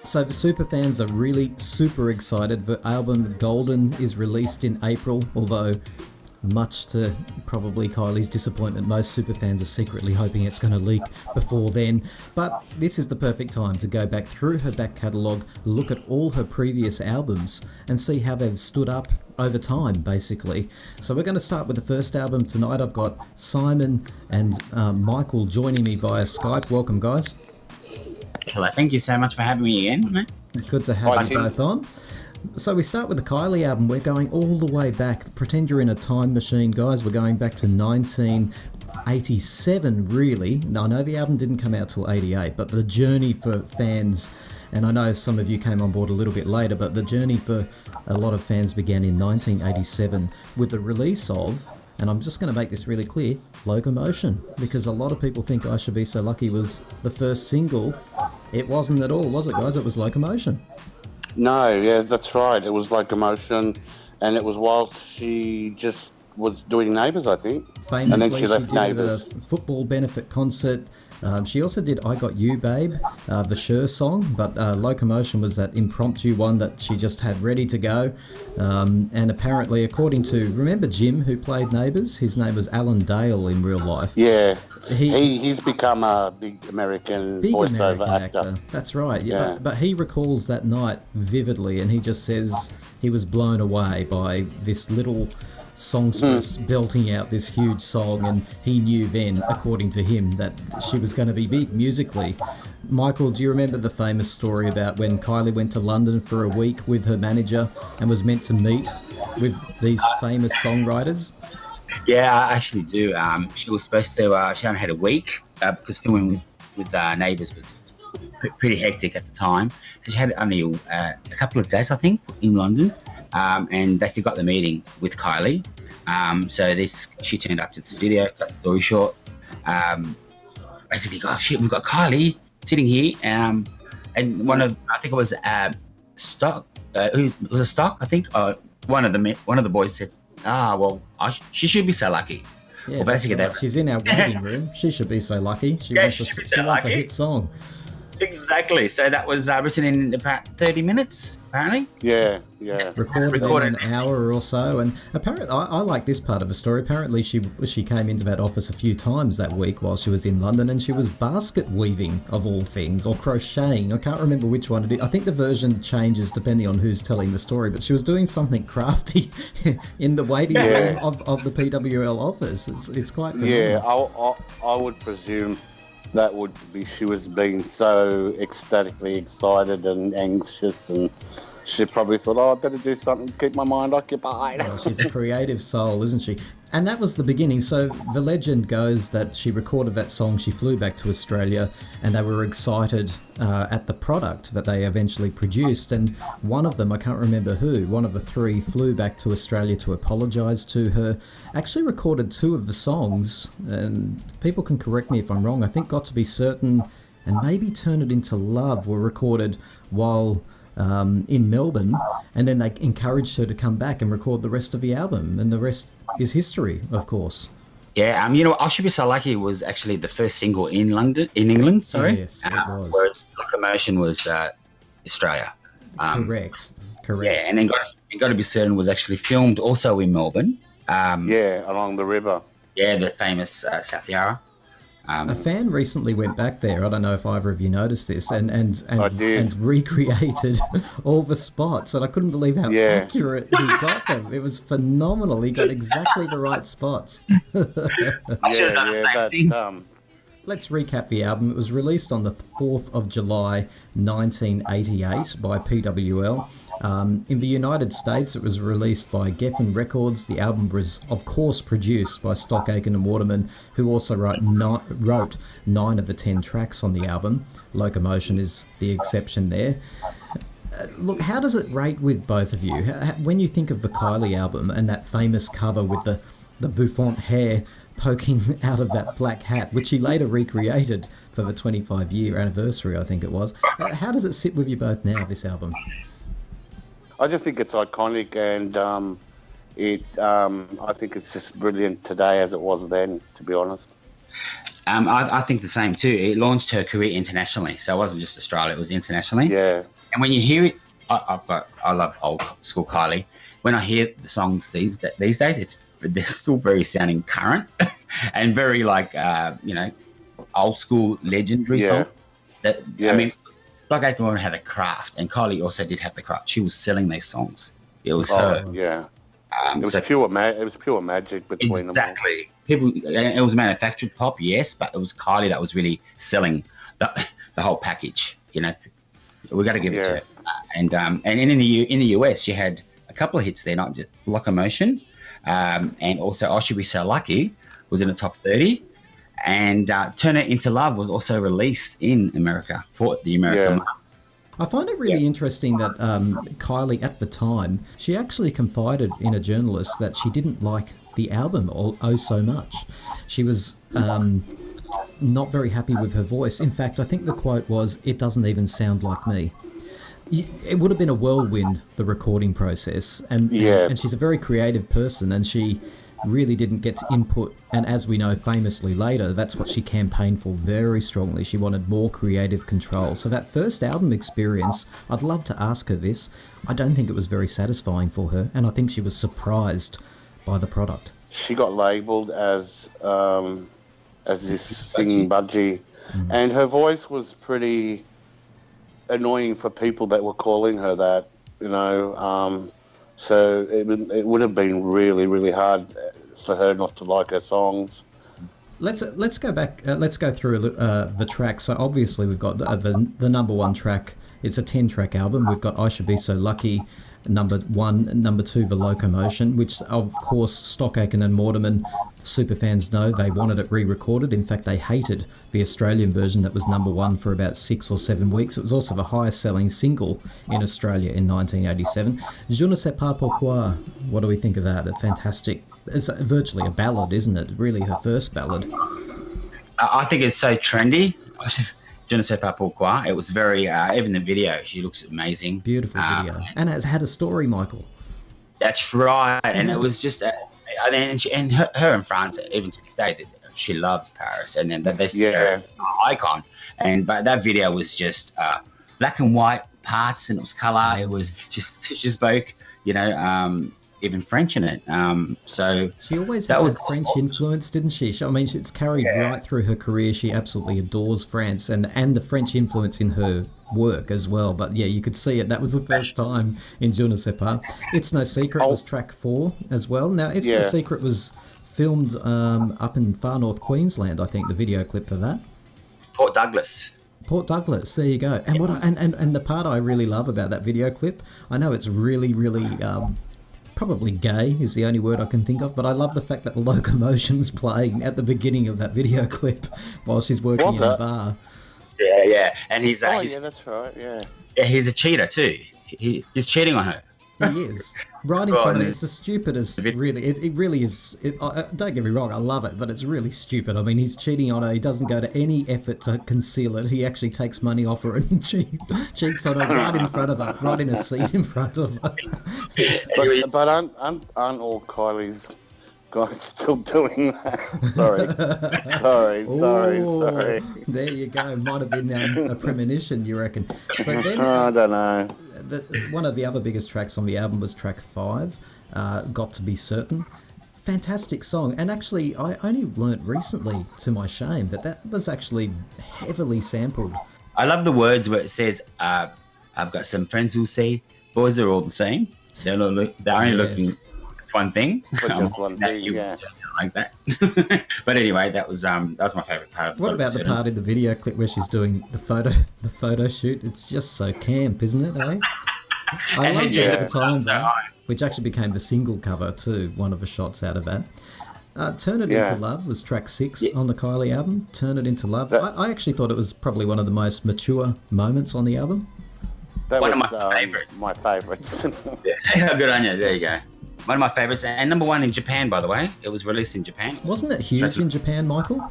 So the superfans are really super excited. The album Golden is released in April, although much to probably Kylie's disappointment, most superfans are secretly hoping it's going to leak before then. But this is the perfect time to go back through her back catalogue, look at all her previous albums and see how they've stood up over time, basically. So we're going to start with the first album tonight. I've got Simon and Michael joining me via Skype. Welcome, guys. Hello, thank you so much for having me again, mate. Good to have you both on. So we start with the Kylie album. We're going all the way back. Pretend you're in a time machine, guys. We're going back to 1987, really. I know the album didn't come out till 88, but the journey for fans, and I know some of you came on board a little bit later, but the journey for a lot of fans began in 1987 with the release of, and I'm just going to make this really clear, Locomotion, because a lot of people think I Should Be So Lucky was the first single. It wasn't at all, was it, guys? It was Locomotion. No, yeah, that's right. It was Locomotion, and it was while she just was doing Neighbours, I think. Famously, and then she left did Neighbours. a football benefit concert. She also did I Got You, Babe, the Cher song, but Locomotion was that impromptu one that she just had ready to go. And apparently, according to, remember Jim, who played Neighbours? His name was Alan Dale in real life. Yeah, he's become a big American voiceover actor. That's right, yeah. But he recalls that night vividly, and he just says he was blown away by this little songstress belting out this huge song, and he knew then, according to him, that she was going to be big musically. Michael, do you remember the famous story about when Kylie went to London for a week with her manager and was meant to meet with these famous songwriters? Yeah, I actually do. She was supposed to, she only had a week because filming with Neighbours was pretty hectic at the time. So she had only a couple of days, I think, in London. And they forgot the meeting with Kylie. So she turned up to the studio, cut the story short. Basically, gosh, shit, we've got Kylie sitting here. And I think it was Stock. Who was it, Stock? I think one of the boys said, she should be so lucky. Yeah, well, basically, right. She's in our waiting room. She should be so lucky. She wants a hit song. Exactly. So that was written in about 30 minutes, apparently. Yeah. Recorded in an hour or so. And apparently, I like this part of the story. Apparently, she came into that office a few times that week while she was in London, and she was basket weaving, of all things, or crocheting. I can't remember which one it is. I think the version changes depending on who's telling the story, but she was doing something crafty in the waiting room of the PWL office. It's quite phenomenal. Yeah, I would presume that would be she was being so ecstatically excited and anxious, and she probably thought, I better do something to keep my mind occupied. Well, she's a creative soul, isn't she? And that was the beginning. So the legend goes that she recorded that song, she flew back to Australia, and they were excited at the product that they eventually produced. And one of them, I can't remember who, one of the three flew back to Australia to apologise to her, actually recorded two of the songs, and people can correct me if I'm wrong, I think Got to Be Certain and maybe Turn It Into Love were recorded while in Melbourne, and then they encouraged her to come back and record the rest of the album, and the rest is history, of course. Yeah, I Should Be So Lucky was actually the first single in England, sorry. Yes, it was. Whereas Locomotion was Australia. Correct. Yeah, and then Got to Be Certain was actually filmed also in Melbourne. Along the river. Yeah, the famous South Yarra. A fan recently went back there, I don't know if either of you noticed this, and recreated all the spots, and I couldn't believe how accurate he got them. It was phenomenal. He got exactly the right spots. I should have done the same thing. Let's recap the album. It was released on the 4th of July 1988 by PWL. In the United States, it was released by Geffen Records. The album was, of course, produced by Stock Aitken and Waterman, who also wrote 9 of the 10 tracks on the album. Locomotion is the exception there. Look, how does it rate with both of you? When you think of the Kylie album and that famous cover with the bouffant hair poking out of that black hat, which he later recreated for the 25-year anniversary, I think it was. How does it sit with you both now, this album? I just think it's iconic, and I think it's just brilliant today as it was then, to be honest. I think the same too. It launched her career internationally, so it wasn't just Australia; it was internationally. Yeah. And when you hear it, I love old school Kylie. When I hear the songs these days, they're still very sounding current and very like old school legendary song. I mean, Stock Aitken Waterman had a craft, and Kylie also did have the craft. She was selling these songs. It was her. Yeah. It was pure magic between them. Exactly. It was manufactured pop, yes, but it was Kylie that was really selling the whole package. We got to give it to her. And in the US, you had a couple of hits there, not just Locomotion, and also I Should Be So Lucky was in the top 30, and Turn It Into Love was also released in America for the American market. I find it really interesting that Kylie, at the time, she actually confided in a journalist that she didn't like the album so much. She was not very happy with her voice. In fact, I think the quote was, "It doesn't even sound like me." It would have been a whirlwind, the recording process. And she's a very creative person, and she really didn't get input, and as we know famously later, that's what she campaigned for very strongly. She wanted more creative control. So that first album experience, I'd love to ask her this. I don't think it was very satisfying for her, and I think she was surprised by the product. She got labelled as this singing budgie, and her voice was pretty annoying for people that were calling her that, so it would have been really, really hard for her not to like her songs. Let's go back. Let's go through the tracks. So obviously we've got the number one track. It's a 10-track album. We've got I Should Be So Lucky, number 1, number 2, The Locomotion, which of course Stock Aitken and Waterman superfans know they wanted it re-recorded. In fact, they hated the Australian version that was number 1 for about 6 or 7 weeks. It was also the highest selling single in Australia in 1987. Je ne sais pas pourquoi. What do we think of that? A fantastic. It's virtually a ballad, isn't it? Really her first ballad. I think it's so trendy. Je ne sais pas pourquoi. It was very, even the video, she looks amazing. Beautiful video. And it had a story, Michael. That's right. And it was just, and her and France, even to this day, she loves Paris. And then they're an icon. But that video was just black and white parts, and it was colour. It was just, she spoke, even French in it. So she always had that French influence, didn't she? I mean, it's carried right through her career. She absolutely adores France and the French influence in her work as well. But yeah, you could see it. That was the first time in Je ne sais pas. It's No Secret was track 4 as well. Now, It's No Secret was filmed up in far north Queensland, I think, the video clip for that. Port Douglas, there you go. And what and the part I really love about that video clip, I know it's really, really probably gay is the only word I can think of, but I love the fact that Locomotion's playing at the beginning of that video clip while she's working in a bar. Yeah, and he's that's right, yeah, he's a cheater too. He's cheating on her. He is. Right in front of it. It's the stupidest, really. It really is. Don't get me wrong, I love it, but it's really stupid. I mean, he's cheating on her. He doesn't go to any effort to conceal it. He actually takes money off her and cheats on her right in front of her, right in a seat in front of her. But aren't all Kylie's guys still doing that? Sorry. There you go. Might have been a premonition, you reckon? So then, I don't know. One of the other biggest tracks on the album was track 5, Got to Be Certain. Fantastic song. And actually, I only learnt recently, to my shame, that was actually heavily sampled. I love the words where it says, I've got some friends who say boys are all the same. They're only looking just one thing. Just one thing, yeah. Like that. But anyway, that was my favourite part of the What about the part in the video clip where she's doing the photo shoot? It's just so camp, isn't it, eh? I loved it at the time, which actually became the single cover too, one of the shots out of that. Turn It Into Love was track 6 on the Kylie album. Turn It Into Love. I actually thought it was probably one of the most mature moments on the album. That one was of my favourites. My favourites. Good on you. There you go. One of my favourites, and number 1 in Japan, by the way. It was released in Japan. Wasn't it huge in Japan, Michael?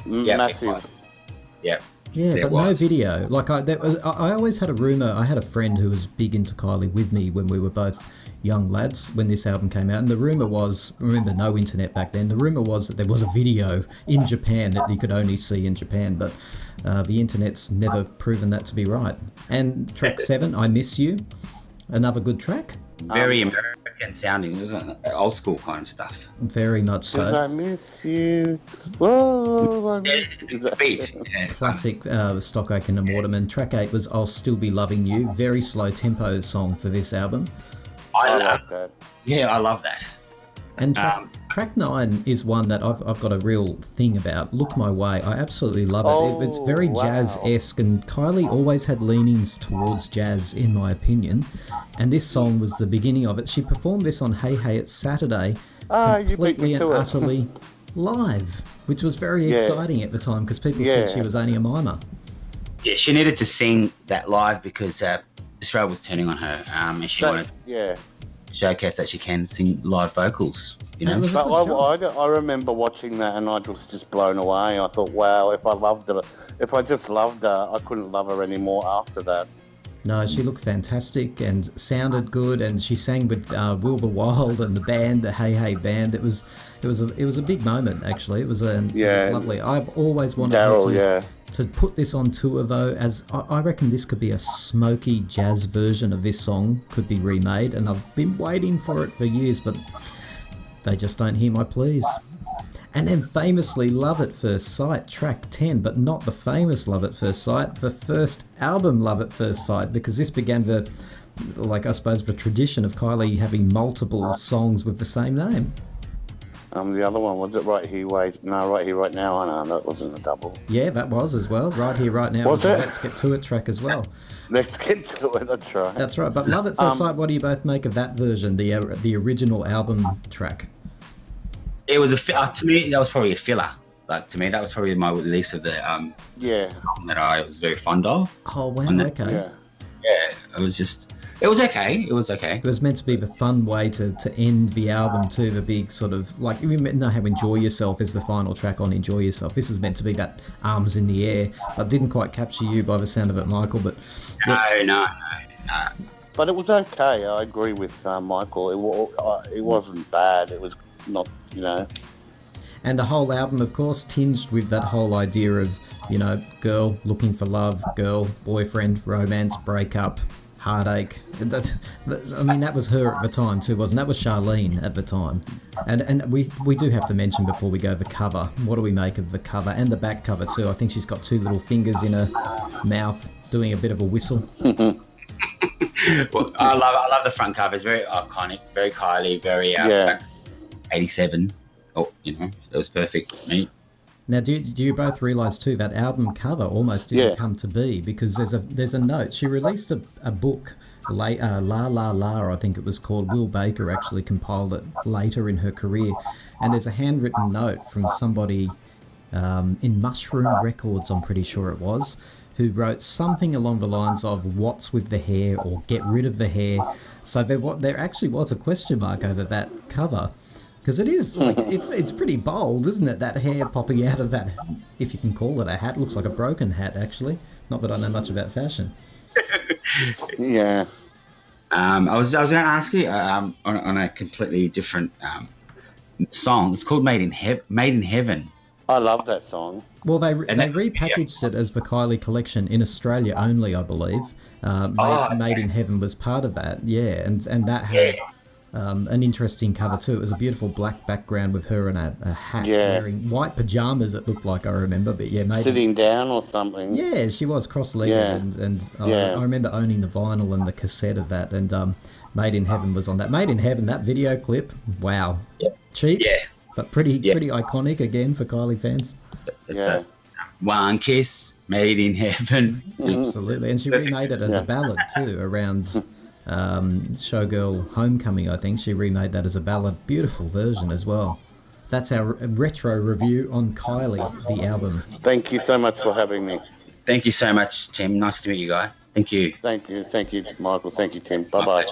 Yeah, massive. Yeah, Yeah, there but was. no video. Like I always had a rumor. I had a friend who was big into Kylie with me when we were both young lads when this album came out, and the rumor was, remember, no internet back then. The rumor was that there was a video in Japan that you could only see in Japan, but the internet's never proven that to be right. And track 7, I Miss You, another good track. Very American sounding, wasn't it? Old school kind of stuff. Very much Cause so. I miss you. Whoa, I Yeah, miss you. the beat. Yeah. Classic Stock Aitken and Waterman. Track 8 was I'll Still Be Loving You. Very slow tempo song for this album. I love like that. Yeah, I love that. And track 9 is one that I've got a real thing about. Look My Way. I absolutely love it. It's very wow. jazz-esque, and Kylie always had leanings towards jazz, in my opinion. And this song was the beginning of it. She performed this on Hey Hey It's Saturday, You beat completely me and to it. utterly live, which was very Yeah. exciting at the time because people said Yeah. she was only a mimer. Yeah, she needed to sing that live because Australia was turning on her, and she wanted Yeah. to showcase that she can sing live vocals. You know, It was a But good job. I remember watching that and I was just blown away. I thought, wow, if I just loved her, I couldn't love her anymore after that. No, she looked fantastic and sounded good, and she sang with Wilbur Wilde and the band, the Hey Hey band. It was a big moment actually. It was lovely. I've always wanted her Daryl, to put this on tour though, as I reckon this could be a smoky jazz version of this song could be remade, and I've been waiting for it for years, but they just don't hear my pleas. And then famously Love at First Sight, track 10, but not the famous Love at First Sight, the first album Love at First Sight, because this began the tradition of Kylie having multiple songs with the same name. The other one, was it Right Here, Right Now? No, that wasn't a double. Yeah, that was as well. Right Here, Right Now. Was the it? Let's Get To It track as well. Let's get to it, that's right. That's right. But Love at First Sight, what do you both make of that version, the original album track? it was to me that was probably a filler. Like to me, that was probably my least of the Yeah. album that I was very fond of. Oh, wow, okay. Yeah. Yeah, it was okay. It was okay. It was meant to be the fun way to end the album too, the big sort of, like, you know how Enjoy Yourself is the final track on Enjoy Yourself. This is meant to be that arms in the air, but didn't quite capture you by the sound of it, Michael. But yeah. No. But it was okay. I agree with Michael. It wasn't bad. It was not, And the whole album, of course, tinged with that whole idea of, girl looking for love, girl, boyfriend, romance, breakup, heartache. That was her at the time too, wasn't it? That was Charlene at the time. And we do have to mention before we go the cover. What do we make of the cover and the back cover too? I think she's got two little fingers in her mouth doing a bit of a whistle. Well, I love the front cover. It's very iconic, very Kylie, very 87. Oh, it was perfect for me. Now, do you both realise too that album cover almost didn't come to be, because there's a note. She released a book, La La La, I think it was called. Will Baker actually compiled it later in her career, and there's a handwritten note from somebody in Mushroom Records, I'm pretty sure it was, who wrote something along the lines of "What's with the hair?" or "Get rid of the hair." So there actually was a question mark over that cover. Because it is, it's pretty bold, isn't it? That hair popping out of that, if you can call it a hat, looks like a broken hat, actually. Not that I know much about fashion. Yeah. I was going to ask you on a completely different song. It's called Made in Heaven. I love that song. Well, they repackaged it as the Kylie collection in Australia only, I believe. Made in Heaven was part of that, yeah, and that had an interesting cover too. It was a beautiful black background with her in a hat, wearing white pajamas. It looked like, I remember, but sitting down or something. Yeah, she was cross-legged, and I remember owning the vinyl and the cassette of that. And Made in Heaven was on that. Made in Heaven, that video clip, wow, cheap, but pretty iconic again for Kylie fans. It's a one kiss, Made in Heaven. Absolutely, and she remade it as a ballad too around. Showgirl Homecoming, I think she remade that as a ballad. Beautiful version as well. That's our retro review on Kylie, the album. Thank you so much for having me. Thank you so much, Tim. Nice to meet you guys. Thank you. Thank you, Michael. Thank you, Tim. Bye-bye.